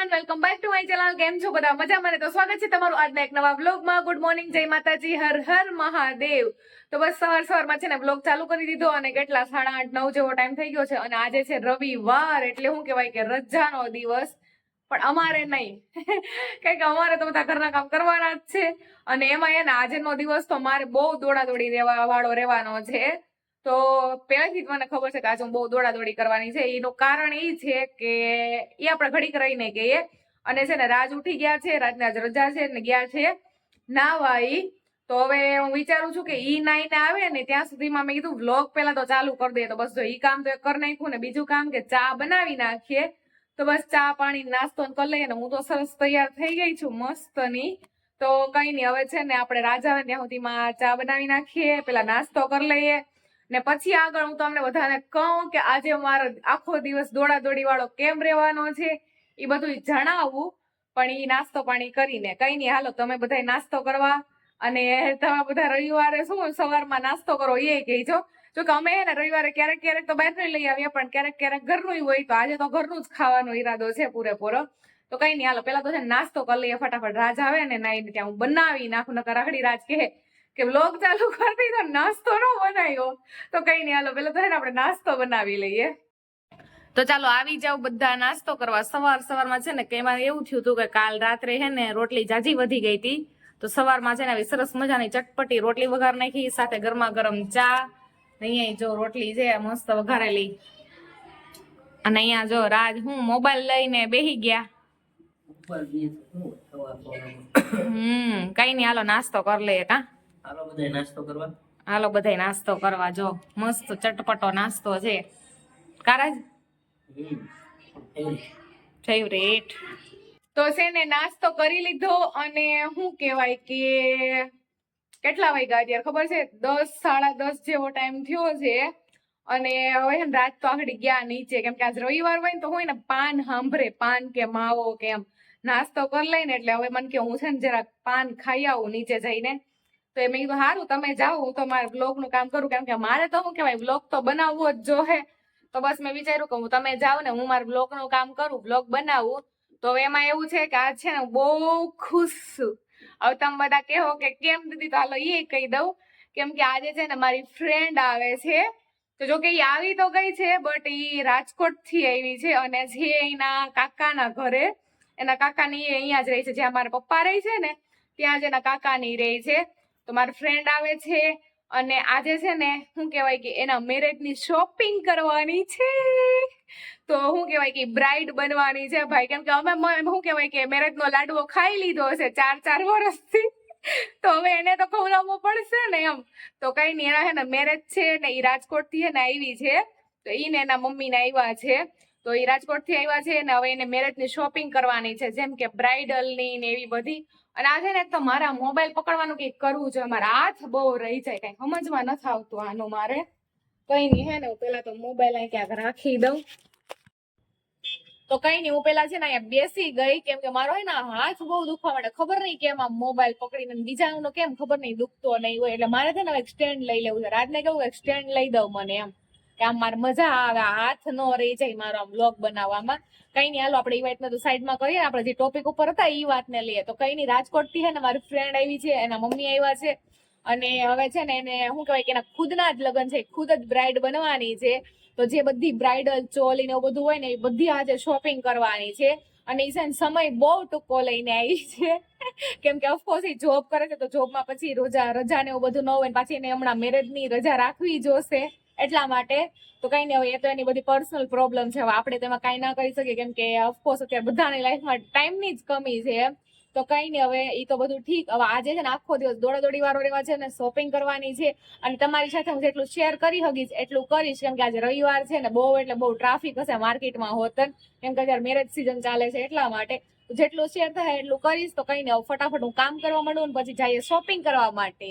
Everyone, welcome back to my channel. કેમ છો બધા? મજામાં ને? તો સ્વાગત છે તમારું આજના એક નવા વ્લોગમાં. ગુડ મોર્નિંગ, જય માતાજી, હર હર મહાદેવ. તો બસ સવારમાં છે ને વ્લોગ ચાલુ કરી દીધો અને કેટલા 8:30-9 જેવો ટાઈમ થઈ ગયો છે અને આજે છે રવિવાર, એટલે શું કહેવાય કે રજાનો દિવસ. પણ અમારે નહીં, કારણ કે અમારે તો બધા ઘરના કામ કરવાના જ છે અને એમાં એને આજનો દિવસ તો મારે બહુ દોડાદોડી વાળો રહેવાનો છે. તો પહેલાથી જ મને ખબર છે કે આજે હું બહુ દોડાદોડી કરવાની છે. એનું કારણ એ છે કે એ આપણે ઘડીક રહીને કહીએ અને છે ને રાજ ઉઠી ગયા છે, રાજને આજ રજા છે ને ગયા છે નાવા. તો હવે હું વિચારું છું કે ઈ નાઈને આવે ને ત્યાં સુધીમાં મેં કીધું વ્લોગ પહેલા તો ચાલુ કરી દઈએ. તો બસ જો ઈ કામ તો કરી નાખ્યું ને બીજું કામ કે ચા બનાવી નાખીએ. તો બસ ચા પાણી નાસ્તો કરી લઈએ ને હું તો સરસ તૈયાર થઈ ગઈ છું મસ્તની. તો કઈ નહીં, હવે છે ને આપણે રાજ આવે ત્યાં સુધીમાં ચા બનાવી નાખીએ, પેલા નાસ્તો કરી લઈએ ને પછી આગળ હું તમને બધાને કહું કે આજે મારો આખો દિવસ દોડાદોડી વાળો કેમ રહેવાનો છે એ બધું જણાવું. પણ એ નાસ્તો પાણી કરીને કઈ નહીં, હાલો તમે બધા નાસ્તો કરવા. અને તમે બધા રવિવારે શું સવારમાં નાસ્તો કરો એ કહેજો. જો કે અમે ને રવિવારે ક્યારેક ક્યારેક તો બહાર લઈ આવીએ પણ ક્યારેક ક્યારેક ઘરનું હોય. તો આજે તો ઘરનું જ ખાવાનો ઈરાદો છે પૂરેપૂરો. તો કઈ નહીં, હાલો પેલા તો છે નાસ્તો કરી લઈએ ફટાફટ. રાજ આવે ને નાઈને ત્યાં હું બનાવી નાખું, નકર રાખડી રાજ કે વ્લોગ ચાલુ કરી દીધો નાસ્તો ન બનાવ્યો. તો કઈ નહીં, હાલો પેલા તો છે ને આપણે નાસ્તો બનાવી લઈએ. તો ચાલો આવી જાવ બધા નાસ્તો કરવા. સવારમાં છે ને કે એમાં એવું થયું હતું કે કાલ રાત્રે છે ને રોટલી જાજી વધી ગઈ હતી. તો સવારમાં છે ને આવી સરસ મજાની ચટપટી રોટલી વઘાર નાખી, સાથે ગરમા ગરમ ચા. અહીંયા જો રોટલી છે મસ્ત વઘારેલી. અને અહીંયા જો રાજ હું મોબાઈલ લઈને બેહી ગયા. કઈ નહીં, હાલો નાસ્તો કરી લઈએ. હાલો બધાય નાસ્તો કરવા. હાલો બધાય નાસ્તો કરવા. જો મસ્ત ચટપટો નાસ્તો છે. કારાજ ફેવરેટ. તો છે ને નાસ્તો કરી લીધો અને શું કહેવાય કે કેટલા વાગ્યા અત્યારે ખબર છે? 10-10:30 જેવો ટાઈમ થયો છે. અને હવે છે ને રાત તો આગળ ગયા નીચે, કેમ કે આજ રવિવાર હોય ને તો હોય ને પાન સાંભળે, પાન કે માવો કે એમ નાસ્તો કરી લઈને. એટલે હવે મને કે હું છે ને જરાક પાન ખાઈ આવું નીચે જઈને. તો મેં કીધું સારું તમે જાઓ, હું તો મારે બ્લોગ નું કામ કરું, કેમ કે મારે તો શું કહેવાય બ્લોગ તો બનાવવો જ જોહે. તો બસ મેં વિચાર્યું કે હું તમે જાઓ ને હું મારા બ્લોગ નું કામ કરું, બ્લોગ બનાવું. તો એમાં એવું છે કે આજ છે ને બહુ ખુશ છું. હવે તમે બધા કહો કે કેમ દીદી? તો હાલો એ કહી દઉં. કેમ કે આજે છે ને મારી ફ્રેન્ડ આવે છે. તો જો કે એ આવી તો ગઈ છે બટ એ રાજકોટ થી આવી છે અને છે એના કાકાના ઘરે. એના કાકાની અહીંયા જ રહી છે, જ્યાં મારા પપ્પા રહે છે ને ત્યાં જ એના કાકાની રહે છે. તો મારી ફ્રેન્ડ આવે છે અને આજે છે ને શું કહેવાય કે એના મેરેજની શોપિંગ કરવાની છે. તો શું કહેવાય કે બ્રાઇડ બનવાની છે ભાઈ, કેમ કે અમે શું કહેવાય કે મેરેજનો લાડવો ખાઈ લીધો છે 4 વર્ષથી. તો હવે એને તો ખવડાવવો પડશે ને એમ. તો કઈ નહીં, એના છે ને મેરેજ છે ને એ રાજકોટ થી ને આવી છે. તો ઈને એના મમ્મી ને આવ્યા છે. તો એ રાજકોટ થી આવ્યા છે ને હવે એને મેરેજની શોપિંગ કરવાની છે, જેમ કે બ્રાઇડલ ની ને એવી બધી. અને આજે ને તો મારા મોબાઈલ પકડવાનું કઈક કરવું છે, મારા હાથ બહુ રહી જાય, કઈ સમજમાં નથી આવતું આનું મારે. કઈ નહીં, હે ને હું પેલા તો મોબાઈલ અહીં ક્યાંક રાખી દઉં. તો કઈ નહીં, હું પેલા છે ને અહીંયા બેસી ગઈ, કેમ કે મારો હે ને હાથ બહુ દુખવા માંડે. ખબર નહીં કેમ આમ મોબાઈલ પકડીને બીજાનું કેમ ખબર નહીં દુખતો નહીં હોય. એટલે મારે છે ને એક સ્ટેન્ડ લઈ લેવું છે. રાજને કેવું એક સ્ટેન્ડ લઈ દઉં મને એમ કે આમ મારે મજા આવે, હાથ ન રહી જાય મારો આમ બ્લોગ બનાવવામાં. કઈ નહીં, હાલો આપણે એ વાતને તો સાઈડમાં કરીએ. આપણે જે ટોપિક ઉપર હતા એ વાતને લઈએ. તો કઈ નહીં, રાજકોટ થી છે ને મારી ફ્રેન્ડ આવી છે, એના મમ્મી આવ્યા છે અને હવે છે ને એને શું કહેવાય કે એના ખુદના જ લગ્ન છે, ખુદ જ બ્રાઇડ બનવાની છે. તો જે બધી બ્રાઇડલ ચોલી ને એવું બધું હોય ને એ બધી આજે શોપિંગ કરવાની છે. અને એ છે ને સમય બહુ ટૂંકો લઈને આવી છે, કેમ કે ઓફકોર્સ એ જોબ કરે છે. તો જોબમાં પછી રજા ને એવું બધું ન હોય ને પાછી એને હમણાં મેરેજની રજા રાખવી જોશે એટલા માટે. તો કઈ નહીં, હવે એ તો એની બધી પર્સનલ પ્રોબ્લેમ છે, હવે આપણે તેમાં કઈ ના કરી શકીએ, કેમ કે ઓફકોર્સ અત્યારે બધાની લાઈફમાં ટાઈમની જ કમી છે. તો કઈ નહીં, હવે એ તો બધું ઠીક. હવે આજે છે ને આખો દિવસ દોડાદોડી વાળો રહેવા છે ને શોપિંગ કરવાની છે. અને તમારી સાથે હું જેટલું શેર કરી શકીશ એટલું કરીશ, કેમ કે આજે રવિવાર છે ને બહુ એટલે બહુ ટ્રાફિક હશે માર્કેટમાં હોતન, કેમ કે અત્યારે મેરેજ સિઝન ચાલે છે એટલા માટે. જેટલું શેર થાય એટલું કરીશ. તો કઈ નહીં, ફટાફટ હું કામ કરવા માંડું ને પછી જઈએ શોપિંગ કરવા માટે.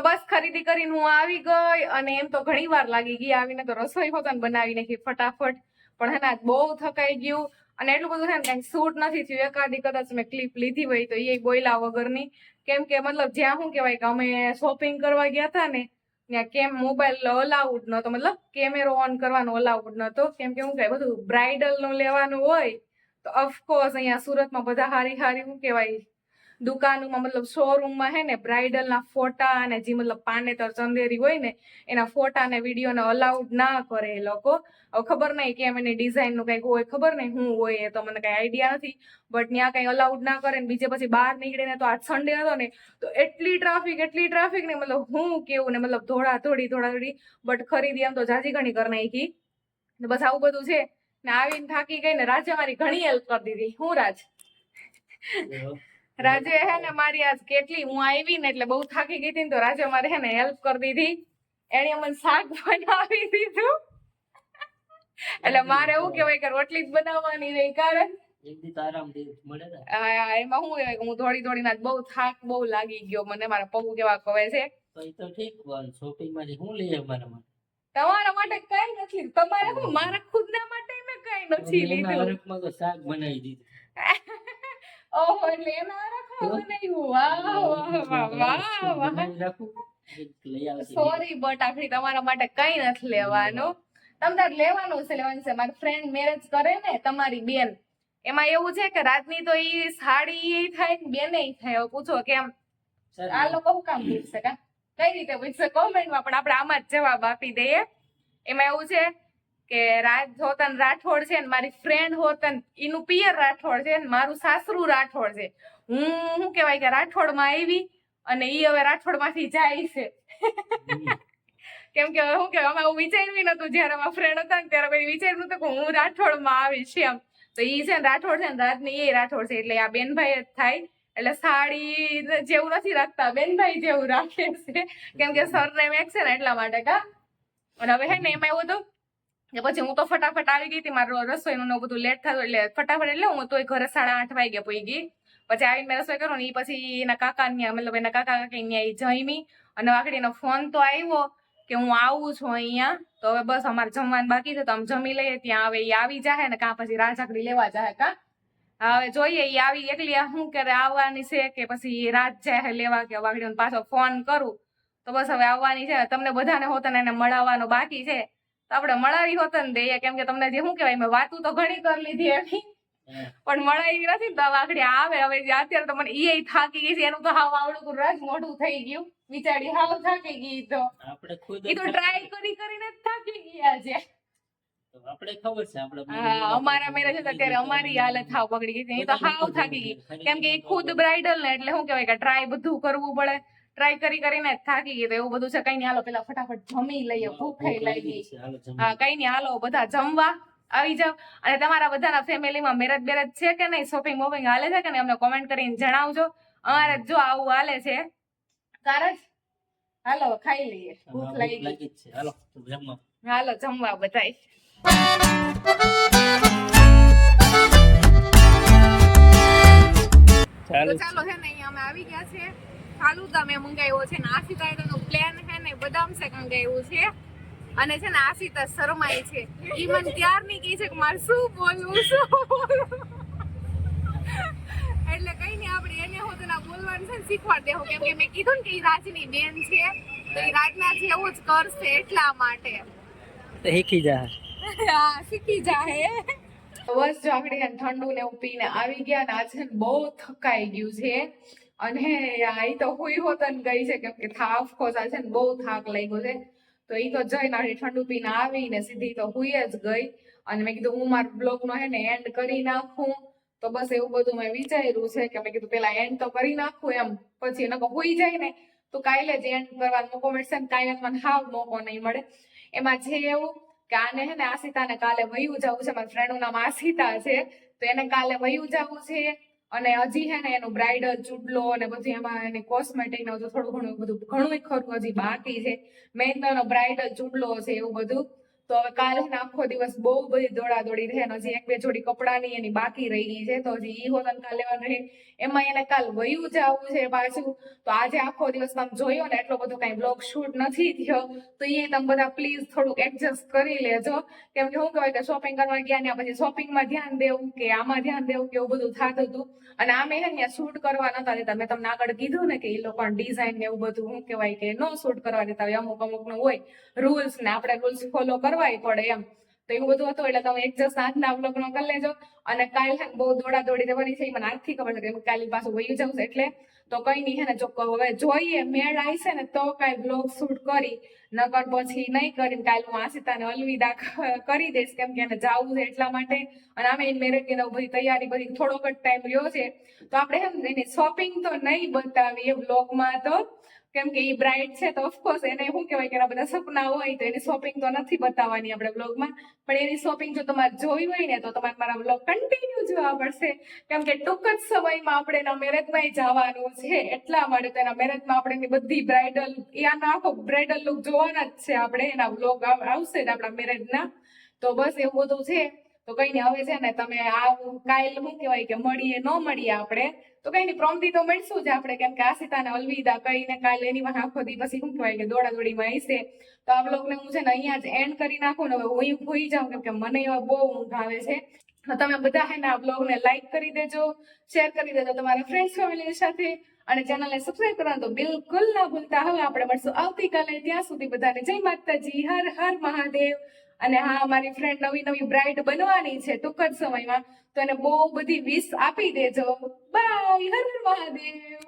બસ ખરીદી કરીને હું આવી ગઈ અને એમ તો ઘણી વાર લાગી ગઈ આવીને. તો રસોઈ પોતાને બનાવી નાખી ફટાફટ. પણ હે ને બહુ થકાઈ ગયું અને એટલું બધું છે ને કઈ શૂટ નથી થયું. એકાદી કદાચ મેં ક્લિપ લીધી હોય તો એ બોયલા વગરની, કેમ કે મતલબ જ્યાં શું કહેવાય કે અમે શોપિંગ કરવા ગયા હતા ને ત્યાં કેમ મોબાઈલ અલાઉડ નતો, મતલબ કેમેરો ઓન કરવાનો અલાઉડ નતો, કેમ કે હું કહેવાય બધું બ્રાઇડલ નું લેવાનું હોય તો ઓફકોર્સ અહીંયા સુરતમાં બધા હારી શું કહેવાય દુકાનોમાં મતલબ શોરૂમમાં હે ને બ્રાઇડલ ના ફોટા અને જે મતલબ પાનેતર ચંદેરી હોય ને એના ફોટા ને વિડીયો ને અલાઉડ ના કરે એ લોકો. હવે ખબર નહીં કેમ એની ડિઝાઇન નું કઈક હોય, ખબર નહીં શું હોય એ તો મને કઈ આઈડિયા નથી, બટ ત્યાં કઈ અલાઉડ ના કરે ને બીજે પછી બહાર નીકળે ને તો આજ સન્ડે હતો ને તો એટલી ટ્રાફિક ને મતલબ હું કેવું ને મતલબ ધોળાધોડી બટ ખરીદી આમ તો જાજી ઘણી કરી નાખી ને બસ આવું બધું છે ને. આવીને થાકી ગઈ ને રાજે મારી ઘણી હેલ્પ કરી દીધી. હું રાજે હે ને મારી આજ કેટલી હું આવી ને એટલે બહુ થાકી ગઈ હતી ને તો રાજે મારે હે ને હેલ્પ કરી દીધી. એને મને શાક બનાવી દીધું એટલે મારે એવું કેવાય કે રોટલી જ બનાવવાની રહી કારણ એક દી તો આરામથી મળે ને. એમાં શું કહેવાય કે હું દોડી બહુ થાક બહુ લાગી ગયો મને, મારા પગ કેવા કવે છે. તો એ તો ઠીક પણ શોપિંગ માંથી શું લઈએ મારા માટે? તમારા માટે કઈ નથી, તમારે શું મારા ખુદના માટે મેં કઈ નથી લીધું. હરખમાં તો શાક બનાવી દીધું. ઓહો એટલે એના રાખવા બનાવ્યું. વાહ રાખું લઈ આવે સોરી બટ આખરી તમારા માટે કઈ નથી લેવાનું. તમારે લેવાનું છે મારી ફ્રેન્ડ મેરેજ કરે ને તમારી બેન, એમાં એવું છે કે રાતની તો ઈ સાડી થાય ને બેને થાય. હવે પૂછો કેમ આ લોકો શું કામ પૂછશે કા કઈ રીતે પૂછશે કોમેન્ટમાં, પણ આપણે આમાં જ જવાબ આપી દઈએ. એમાં એવું છે કે હોતન રાઠોડ છે ને મારી ફ્રેન્ડ હોતન એનું પિયર રાઠોડ છે ને મારું સાસરું રાઠોડ છે. હું શું કેવાય કે રાઠોડ માં આવી અને ઈ હવે રાઠોડ માંથી જાય છે. કેમ કે શું કેવાય અમે હું વિચાર્યું નતું જયારે અમારા ફ્રેન્ડ હતા ને ત્યારે કોઈ વિચાર્યું નતું કે હું રાઠોડ માં આવીશ એમ. તો ઈ છે ને રાઠોડ છે ને રાતની એ રાઠોડ છે એટલે આ બેનભાઈ જ થાય. એટલે સાડી જેવું નથી રાખતા, બેનભાઈ જેવું રાખે છે કેમ કે સરનેમ એક છે ને એટલા માટે કા. અને હવે હે ને એમાં એવું હતું કે પછી હું તો ફટાફટ આવી ગઈ હતી, મારું રસોઈનું ને બધું લેટ થતું એટલે ફટાફટ એટલે હું તો ઘરે 8:30 વાગે પોઈ ગઈ. પછી આવીને મેં રસોઈ કરું ને એ પછી એના કાકા મતલબ એના કાકા કાકી જમી અને વાકડી એનો ફોન તો આવ્યો કે હું આવું છું અહીંયા. તો હવે બસ અમારે જમવાનું બાકી છે તો આમ જમી લઈએ. ત્યાં હવે એ આવી જાય ને કાં પછી રાજાકડી લેવા જાય કા. હવે જોઈએ એ આવી એકલી શું કરે આવવાની છે કે પછી રાત જાય લેવા કે વાગડીને પાછો ફોન કરું તો બસ હવે આવવાની છે. તમને બધાને હોતન એને મળાવવાનું બાકી છે તો આપણે મળાવી હોતન દઈએ કેમ કે તમને જે શું કહેવાય મેં વાતું તો ઘણી કરી લીધી એની પણ મળાવી નથી ને તો વાગડી આવે. હવે અત્યારે તો મને એ થાકી ગઈ છે, એનું તો હાવ આવડું રસ મોઢું થઈ ગયું બિચારી હાવ થાકી ગઈ. તો આપણે ખુદ એ તો ટ્રાય કરીને જ થાકી ગયા છે. આપણે ખબર છે આપણે અમારા મેરેજ હતા ત્યારે અમારી હાલત હાવ બગડી ગઈ. એ તો હાવ થાકી ગઈ કેમ કે એ ખુદ બ્રાઇડલ ને એટલે શું કહેવાય કે ટ્રાય બધું કરવું પડે. ટ્રાય કરીને જ થાકી ગઈ. તો એવું બધું છે. કઈ નહીં હાલો પેલા ફટાફટ જમી લઈએ, ભૂખ લાગી. હા કઈ નહીં હાલો બધા જમવા આવી જાવ. અને તમારા બધાના ફેમિલીમાં મેરેજ બેરેજ છે કે નહીં, શોપિંગ વોપિંગ હાલે છે કે નહીં અમને કોમેન્ટ કરીને જણાવજો. અમારે જો આવું હાલે છે તારે જ હાલો ખાઈ લઈએ, ભૂખ લાગી છે. હાલો જમવા, હાલો જમવા બધાય. ચાલો છે ને અહીંયા અમે આવી ગયા છે. ફાલુદા મેં મંગાવ્યો છે ને આશિતા નો પ્લાન છે ને બદામ શેક મંગાવ્યું છે. અને છે ને આશિતા શરમાય છે. ઈ મને ત્યારની કહે છે કે મારે શું બોલવું એટલે કઈ નહીં આપણે એને હોતના બોલવાનું છે ને શીખવાડ દેવું કેમ કે મેં કીધું ને કે ઈ રાજની બેન છે તો ઈ રાજના જેવું જ કરશે એટલા માટે શીખી જા. હા શીખી જાય. બસ જો આપણે ઠંડુ ને એવું પીને આવી ગયા ને આજે બહુ થકાઈ ગયું છે અને આ તો હુઈ હોતન ગઈ છે કેમ કે થાક ખોસ છે ને બહુ થાક લાગ્યો છે. તો ઈ તો જઈને ઠંડુ પીને આવીને સીધી તો હુઈ જ ગઈ. અને મેં કીધું હું મારા બ્લોગ નો હે ને એન્ડ કરી નાખું. તો બસ એવું બધું મેં વિચાર્યું છે કે મેં કીધું પેલા એન્ડ તો કરી નાખું એમ પછી નકો હુઈ જાય ને તો કાલે જ એન્ડ કરવાનો મોકો મળશે ને કાલે મને હાવ મોકો નહીં મળે. એમાં છે એવું કે આને હે ને આશિતાને કાલે વયું જવું છે. મારા ફ્રેન્ડનું નામ આશિતા છે તો એને કાલે વયું જવું છે. અને હજી હે ને એનું બ્રાઇડલ ચૂડલો અને બધું એમાં એની કોસ્મેટિક ને થોડું ઘણું બધું ઘણું ખરું હજી બાકી છે. મેન તો એનો બ્રાઇડલ ચૂડલો છે એવું બધું. તો હવે કાલે છે ને આખો દિવસ બહુ બધી દોડાદોડી રહે અને હજી 1-2 જોડી કપડાની એની બાકી રહી ગઈ છે, તો હજી ઈ હોતન કાલ લેવાનું રહે. એમાં એને કાલ વયું જવું છે પાછું. તો આજે આખો દિવસ તમે જોયો ને એટલો બધો કઈ બ્લોગ શૂટ નથી થયો, તો એ તમે બધા પ્લીઝ થોડુંક એડજસ્ટ કરી લેજો. કેમ કે શું કહેવાય કે શોપિંગ કરવા ગયા ને પછી શોપિંગમાં ધ્યાન દેવું કે આમાં ધ્યાન દેવું કે એવું બધું થતું હતું. અને આમે હે ને શૂટ કરવા નતા દેતા. મેં તમને આગળ કીધું ને કે એ લોકો ડિઝાઇન ને એવું બધું શું કહેવાય કે નો શૂટ કરવા દેતા હોય, અમુક નું હોય રૂલ્સ ને આપણે રૂલ્સ ફોલો કરવાય પડે એમ. તો એવું બધું હતું એટલે તમે એડજસ્ટ આજના બ્લોગ નો કરી લેજો. અને કાલ છે ને બહુ દોડાદોડી રહેવાની છે, મને આજથી ખબર છે કે કાલે પાછું વયું જવું છે એટલે. તો કઈ નહીં હે ને જો હવે જોઈએ મેળ આવશે ને તો કઈ બ્લોગ શૂટ કરી, નકર પછી નહીં કરીને કાલ હું આશિતાને અલવિદા કરી દઈશ, કેમ કે એને જાવું છે એટલા માટે. અને આમે મેરેજ ની બધી તૈયારી બધી થોડોક જ ટાઈમ રહ્યો છે, તો આપણે એમ એની શોપિંગ તો નહીં બતાવીએ બ્લોગમાં તો, કેમ કે ઈ બ્રાઇડ છે તો ઓફકોર્સ એને શું કહેવાય કે એના બધા સપના હોય તો એની શોપિંગ તો નથી બતાવવાની આપણે બ્લોગમાં. પણ એની શોપિંગ જો તમારે જોઈ હોય ને તો તમારે મારા બ્લોગ કન્ટિન્યુ જોવા પડશે, કેમ કે ટૂંક જ સમયમાં આપણે એના મેરેજમાં જવાનું છે. એટલા માટે તો એના મેરેજમાં આપણે એની બધી બ્રાઇડલ આનો આખો બ્રાઇડલ લુક જોવાના જ છે આપણે, એના બ્લોગ આવશે જ આપણા મેરેજના. તો બસ એવું બધું છે. તો કઈ નહીં હવે છે ને તમે આ કાલ શું કહેવાય કે મળીએ ન મળીએ આપણે તો કઈ નહીં પ્રોમથી તો મળશું જ આપણે, કેમ કે આશિતાને અલવિદા કહીને કાલે એની વાહ આખો દી પછી શું કહેવાય કે દોડાદોડીમાં હશે. તો આ બ્લોગને હું છે ને અહીંયા જ એન્ડ કરી નાખું ને હવે હું ભૂઈ જાઉં, કેમ કે મને બહુ ઊંઘ આવે છે. તો તમે બધા હે ને આ બ્લોગને લાઈક કરી દેજો, શેર કરી દેજો તમારા ફ્રેન્ડ્સ ફેમિલી સાથે, અને ચેનલને સબસ્ક્રાઇબ કરવાનું તો બિલકુલ ના ભૂલતા. હવે આપણે મળશું આવતીકાલે, ત્યાં સુધી બધાને જય માતાજી, હર હર મહાદેવ. અને હા, મારી ફ્રેન્ડ નવી બ્રાઇડ બનવાની છે ટૂંક જ સમયમાં, તો એને બહુ બધી વિશ આપી દેજો. બાય, હર હર મહાદેવ.